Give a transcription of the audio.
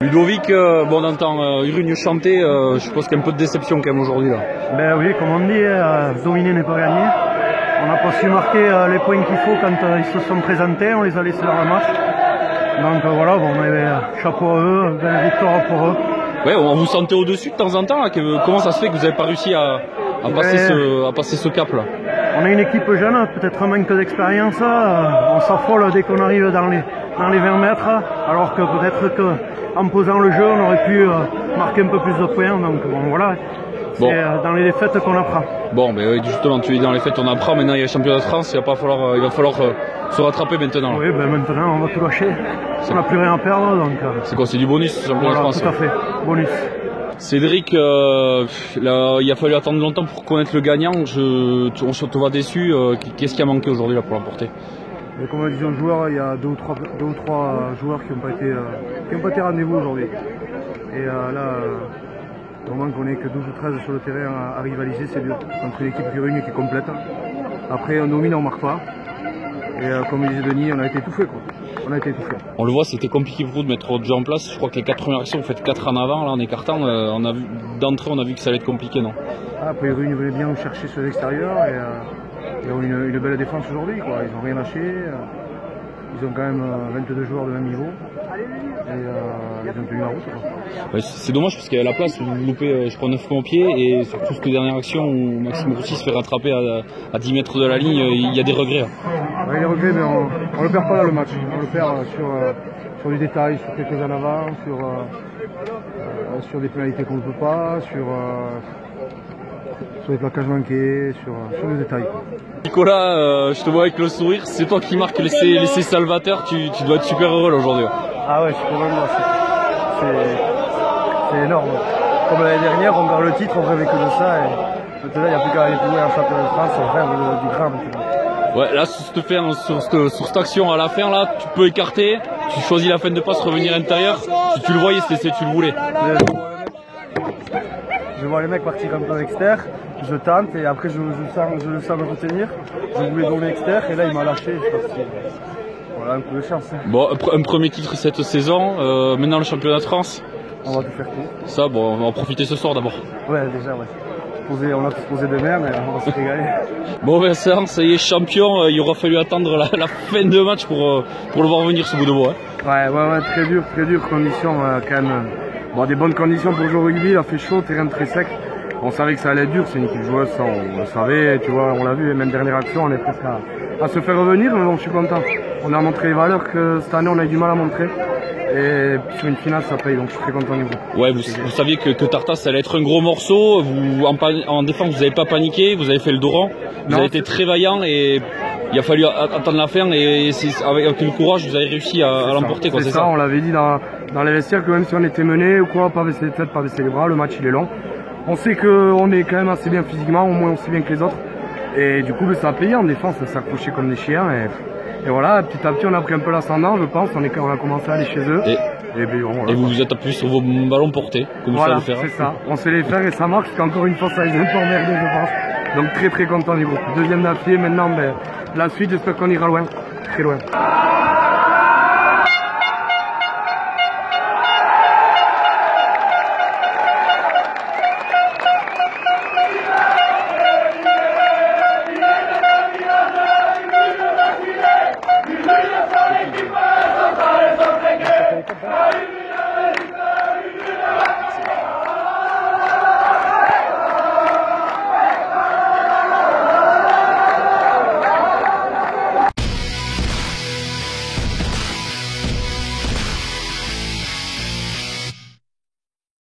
Ludovic, bon, on entend Urrugne chanter, je suppose qu'il y a un peu de déception quand même aujourd'hui là. Ben oui, comme on dit, dominer n'est pas gagner. On n'a pas su marquer les points qu'il faut quand ils se sont présentés, on les a laissés dans le match. Donc voilà, bon, chapeau à eux, belle victoire pour eux. Ouais, on vous sentait au-dessus de temps en temps, là, comment ça se fait que vous n'avez pas réussi à passer ce cap là? On est une équipe jeune, peut-être un manque d'expérience, on s'affole dès qu'on arrive dans les 20 mètres, alors que peut-être qu'en posant le jeu, on aurait pu marquer un peu plus de points, donc bon voilà, c'est dans les défaites qu'on apprend. Bon, mais justement, tu es dans les fêtes, on apprend, maintenant il y a le championnat de France, il va falloir se rattraper maintenant. Là. Oui, ben maintenant on va tout lâcher, on n'a plus rien à perdre, donc... C'est quoi, c'est du bonus, ce championnat de France? Tout à fait, bonus. Cédric, là, il a fallu attendre longtemps pour connaître le gagnant. On te voit déçu. Qu'est-ce qui a manqué aujourd'hui là pour l'emporter? Comme on dit aux joueurs, il y a deux ou trois joueurs qui n'ont pas été rendez-vous aujourd'hui. Et là, vraiment qu'on ait que 12 ou 13 sur le terrain à rivaliser, c'est dur. Contre une équipe Urrugne qui est complète. Après, on domine, on marque pas. Et comme disait Denis, on a été étouffé quoi. On a été étouffé. On le voit, c'était compliqué pour vous de mettre votre jeu en place. Je crois que les 4 premières actions, vous faites 4 en avant, là en écartant. D'entrée, on a vu que ça allait être compliqué, non? Après, Urrugne voulait bien nous chercher sur l'extérieur et ils ont une belle défense aujourd'hui. Ils n'ont rien lâché. Ils ont quand même 22 joueurs de même niveau. Et ils ont tenu la route. Ouais, c'est dommage parce qu'il y a la place, vous loupez je crois 9 points au pied et surtout cette dernière action où Maxime Roussy se fait rattraper à 10 mètres de la ligne, il y a des regrets. Ouais, il y a des regrets mais on le perd pas là le match, on le perd sur du détail, sur quelques en avant, sur des pénalités qu'on ne peut pas, sur des plaquages manqués, sur des détails. Nicolas, je te vois avec le sourire, c'est toi qui marques l'essai salvateur, tu dois être super heureux là aujourd'hui. Ah ouais, je suis complètement, c'est énorme. Comme l'année dernière, on garde le titre, on rêvait que de ça et maintenant il n'y a plus qu'à aller jouer en championnat de France, on rêve du grand maintenant. Ouais, là sur cette action à la fin là, tu peux écarter, tu choisis la fin de passe, revenir à l'intérieur, tu le voyais, tu le voulais. Je vois les mecs partir un peu externe, je tente et après je le sens me retenir. Je voulais donner externe et là il m'a lâché. Je pense que voilà un coup de chance. Bon, un premier titre cette saison, maintenant le championnat de France. On va tout faire tout. Ça, bon, on va en profiter ce soir d'abord. Ouais, déjà, ouais. On a tous posé demain, mais on va se régaler. Bon Vincent, ça y est, champion, il aura fallu attendre la fin de match pour le voir venir ce bout de bois. Hein. Ouais, très dur, conditions quand même. Bon, des bonnes conditions pour jouer au rugby, il a fait chaud, terrain très sec. On savait que ça allait être dur, c'est une équipe joueuse, ça, on le savait, tu vois, on l'a vu, et même dernière action, on est presque à se faire revenir, mais bon, je suis content. On a montré les valeurs que cette année on a eu du mal à montrer. Et sur une finale ça paye, donc je suis très content du groupe. Ouais, vous saviez que Tartas ça allait être un gros morceau, en défense vous n'avez pas paniqué, vous avez fait le dos rond, vous avez été très vaillant et il a fallu attendre la fin et avec le courage vous avez réussi à l'emporter. C'est ça, on l'avait dit dans les vestiaires que même si on était mené ou quoi, pas baisser les têtes, pas baisser les bras, le match il est long. On sait qu'on est quand même assez bien physiquement, au moins aussi bien que les autres. Et du coup ça a payé en défense, ça s'est accroché comme des chiens. Et voilà, petit à petit on a pris un peu l'ascendant, je pense, on a commencé à aller chez eux. Et vous vous êtes appuyé sur vos ballons portés, comme voilà, ça le faire. C'est ça, on sait les faire et ça marche, qu'encore une fois ça les a un peu emmerdés je pense. Donc très content du groupe. Deuxième d'affilée, maintenant la suite j'espère qu'on ira loin, très loin.